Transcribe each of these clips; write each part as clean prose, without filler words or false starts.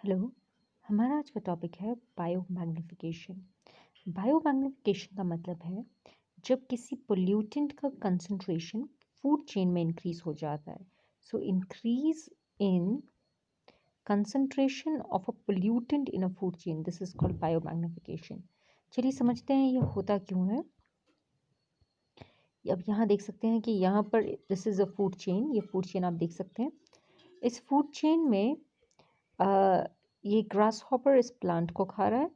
Hello. हमारा आज का टॉपिक है बायोमैग्निफिकेशन। बायोमैग्निफिकेशन का मतलब है जब किसी पोल्यूटेंट का कंसंट्रेशन फूड चेन में इंक्रीज हो जाता है। So increase in concentration of a pollutant in a food chain, this is called biomagnification. चलिए समझते हैं ये होता क्यों है। अब यहाँ देख सकते हैं कि यहाँ पर this is a food chain, ये फूड चेन आप देख सकते हैं। इस फूड चेन में अ, ये ग्रास हॉपर इस प्लांट को खा रहा है,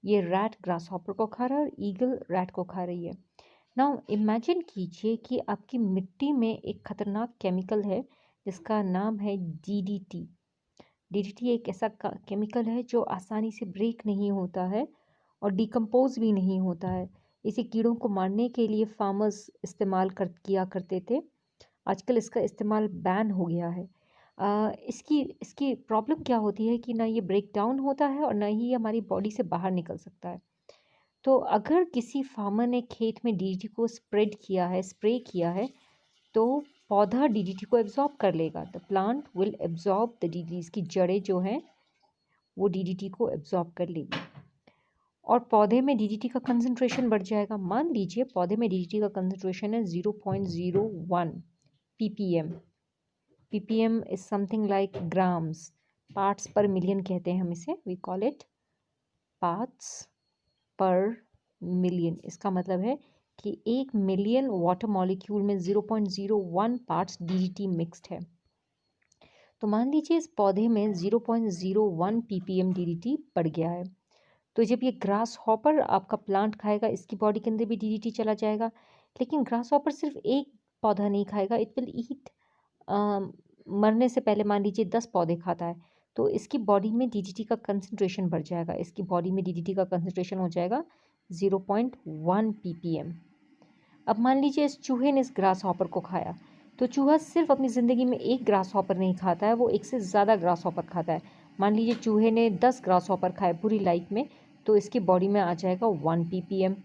ये रैट ग्रास हॉपर को खा रहा है और ईगल रैट को खा रही है। नाउ इमेजिन कीजिए कि आपकी मिट्टी में एक खतरनाक केमिकल है जिसका नाम है डीडीटी। डीडीटी एक ऐसा केमिकल है जो आसानी से ब्रेक नहीं होता है और डिकम्पोज भी नहीं होता है। इसे कीड़ों को मारने के लिए फार्मर्स इस्तेमाल किया करते थे। आजकल इसका इस्तेमाल बैन हो गया है। इसकी इसकी प्रॉब्लम क्या होती है कि ना ये ब्रेक डाउन होता है और ना ही ये हमारी बॉडी से बाहर निकल सकता है। तो अगर किसी फार्मर ने खेत में डीडीटी को स्प्रे किया है, तो पौधा डीडीटी को एब्जॉर्ब कर लेगा। The plant will absorb the DDT, इसकी जड़ें जो हैं वो डीडीटी को एब्जॉर्ब कर लेगी और पौधे में डीडीटी का कंसंट्रेशन बढ़ जाएगा। मान लीजिए पौधे में डीडीटी का कंसंट्रेशन है 0.01 ppm। ppm is something like grams, parts per million कहते हैं हम इसे, we call it parts per million। इसका मतलब है कि 1 मिलियन वाटर मॉलिक्यूल में 0.01 पार्ट्स डीडीटी मिक्स्ड है। तो मान लीजिए इस पौधे में 0.01 ppm डीडीटी बढ़ गया है। तो जब ये ग्रास हॉपर आपका प्लांट खाएगा, इसकी बॉडी के अंदर भी डीडीटी चला जाएगा। लेकिन ग्रास हॉपर सिर्फ एक पौधा नहीं खाएगा, इट विल ईट, मरने से पहले मान लीजिए 10 पौधे खाता है, तो इसकी बॉडी में डीडीटी का कंसंट्रेशन बढ़ जाएगा। इसकी बॉडी में डीडीटी का कंसंट्रेशन हो जाएगा 0.1 ppm। अब मान लीजिए इस चूहे ने इस ग्रास हॉपर को खाया, तो चूहा सिर्फ अपनी ज़िंदगी में एक ग्रास हॉपर नहीं खाता है, वो एक से ज़्यादा ग्रास हॉपर खाता है। मान लीजिए चूहे ने 10 ग्रास हॉपर खाए पूरी लाइफ में, तो इसकी बॉडी में आ जाएगा 1 ppm।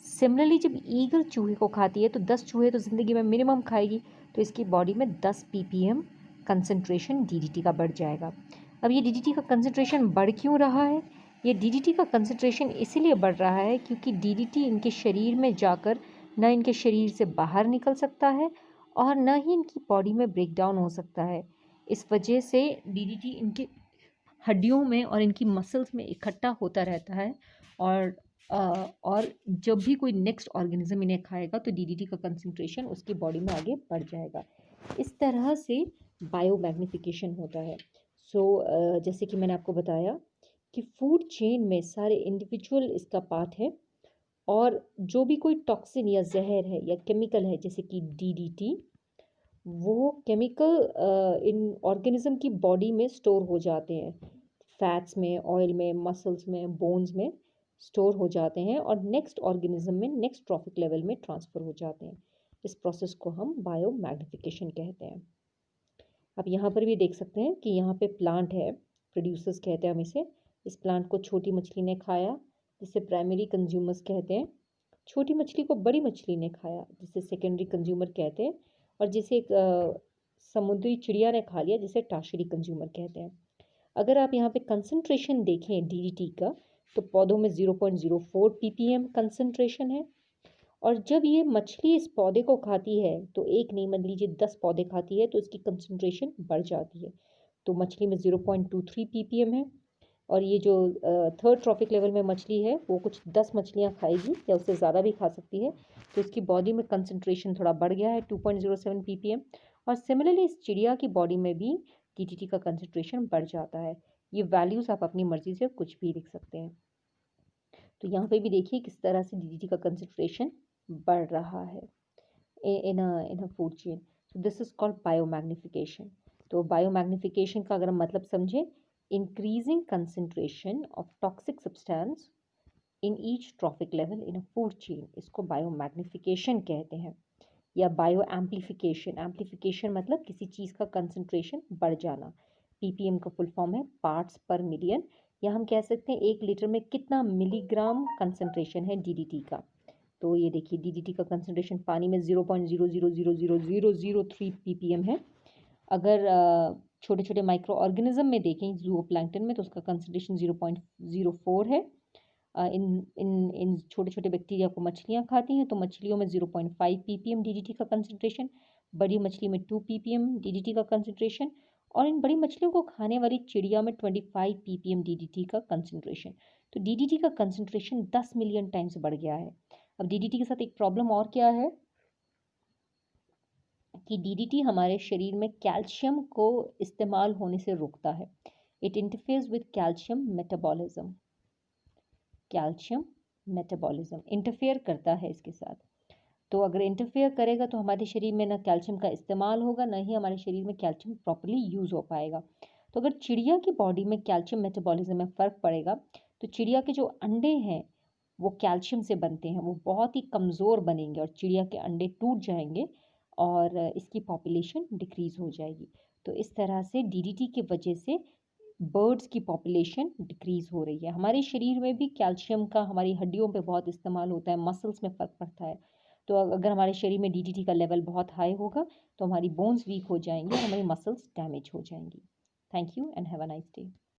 सिमिलरली जब ईगल चूहे को खाती है तो 10 चूहे तो ज़िंदगी में मिनिमम खाएगी, तो इसकी बॉडी में 10 ppm कंसंट्रेशन डीडीटी का बढ़ जाएगा। अब ये डीडीटी का कंसंट्रेशन बढ़ क्यों रहा है? ये डीडीटी का कंसंट्रेशन इसीलिए बढ़ रहा है क्योंकि डीडीटी इनके शरीर में जाकर न इनके शरीर से बाहर निकल सकता है और न ही इनकी बॉडी में ब्रेक डाउन हो सकता है। इस वजह से डीडीटी इनकी हड्डियों में और इनकी मसल्स में इकट्ठा होता रहता है और और जब भी कोई नेक्स्ट ऑर्गेनिज्म इन्हें खाएगा तो डीडीटी का कंसंट्रेशन उसकी बॉडी में आगे बढ़ जाएगा। इस तरह से बायोमैग्निफिकेशन होता है। जैसे कि मैंने आपको बताया कि फूड चेन में सारे इंडिविजुअल इसका पार्ट है और जो भी कोई टॉक्सिन या जहर है या केमिकल है जैसे कि डीडीटी, वो केमिकल इन ऑर्गेनिज्म की बॉडी में स्टोर हो जाते हैं। फैट्स में, ऑयल में, मसल्स में, बोन्स में स्टोर हो जाते हैं और नेक्स्ट ऑर्गेनिज्म में नेक्स्ट ट्रॉफिक लेवल में ट्रांसफ़र हो जाते हैं। इस प्रोसेस को हम बायोमैग्निफिकेशन कहते हैं। आप यहाँ पर भी देख सकते हैं कि यहाँ पे प्लांट है, प्रोड्यूसर्स कहते हैं हम इसे। इस प्लांट को छोटी मछली ने खाया जिसे प्राइमरी कंज्यूमर्स कहते हैं। छोटी मछली को बड़ी मछली ने खाया जिसे सेकेंडरी कंज्यूमर कहते हैं और जिसे एक समुद्री चिड़िया ने खा लिया जिसे टर्शियरी कंज्यूमर कहते हैं। अगर आप यहाँ पे कंसंट्रेशन देखें डीडीटी का, तो पौधों में 0.04 ppm कंसंट्रेशन है और जब ये मछली इस पौधे को खाती है तो एक नहीं मान लीजिए 10 पौधे खाती है तो इसकी कंसंट्रेशन बढ़ जाती है। तो मछली में 0.23 ppm है और ये जो थर्ड ट्रॉफिक लेवल में मछली है वो कुछ 10 मछलियाँ खाएगी या उससे ज़्यादा भी खा सकती है, तो इसकी बॉडी में कंसंट्रेशन थोड़ा बढ़ गया है 2.07 ppm। और सिमिलरली इस चिड़िया की बॉडी में भी डीडीटी का कंसंट्रेशन बढ़ जाता है। ये वैल्यूज़ आप अपनी मर्ज़ी से कुछ भी लिख सकते हैं। तो यहाँ पे भी देखिए किस तरह से डीडीटी का कंसंट्रेशन बढ़ रहा है in a food chain. So this is called biomagnification. तो बायोमैग्निफिकेशन का अगर हम मतलब समझें, increasing concentration of toxic substance in each trophic level in a food chain, इसको बायोमैग्निफिकेशन कहते हैं या बायो एम्प्लीफिकेशन। एम्प्लीफिकेशन मतलब किसी चीज़ का कंसंट्रेशन बढ़ जाना। पीपीएम का फुल फॉर्म है पार्ट्स पर मिलियन, या हम कह सकते हैं 1 लीटर में कितना मिलीग्राम कंसंट्रेशन है डीडीटी का। तो ये देखिए डीडीटी का कंसंट्रेशन पानी में 0.00000003 ppm है। अगर छोटे-छोटे माइक्रो ऑर्गेनिज़्म में देखें ज़ूओप्लैंक्टन में तो उसका कंसंट्रेशन 0.04 है। इन इन इन छोटे-छोटे बैक्टीरिया को मछलियाँ खाती हैं, तो मछलियों में 0.5 ppm डीडीटी का कंसंट्रेशन, बड़ी मछली में 2 ppm डीडीटी का कंसंट्रेशन और इन बड़ी मछलियों को खाने वाली चिड़िया में 25 ppm डीडीटी का कंसंट्रेशन। तो डीडीटी का कंसंट्रेशन 10 मिलियन टाइम्स बढ़ गया है। अब डीडीटी के साथ एक प्रॉब्लम और क्या है कि डीडीटी हमारे शरीर में कैल्शियम को इस्तेमाल होने से रोकता है। It interferes with calcium metabolism interfere करता है इसके साथ। तो अगर इंटरफेयर करेगा तो हमारे शरीर में ना कैल्शियम का इस्तेमाल होगा, ना ही हमारे शरीर में कैल्शियम प्रॉपर्ली यूज़ हो पाएगा। तो अगर चिड़िया की बॉडी में कैल्शियम मेटाबॉलिज्म में फ़र्क पड़ेगा तो चिड़िया के जो अंडे हैं वो कैल्शियम से बनते हैं, वो बहुत ही कमज़ोर बनेंगे और चिड़िया के अंडे टूट जाएंगे और इसकी पॉपुलेशन डिक्रीज़ हो जाएगी। तो इस तरह से डीडीटी की वजह से बर्ड्स की पॉपुलेशन डिक्रीज़ हो रही है। हमारे शरीर में भी कैल्शियम का हमारी हड्डियों पे बहुत इस्तेमाल होता है, मसल्स में फ़र्क पड़ता है। तो अगर हमारे शरीर में डीडीटी का लेवल बहुत हाई होगा तो हमारी बोन्स वीक हो जाएंगी और हमारी मसल्स डैमेज हो जाएंगी। Thank you and have a nice day.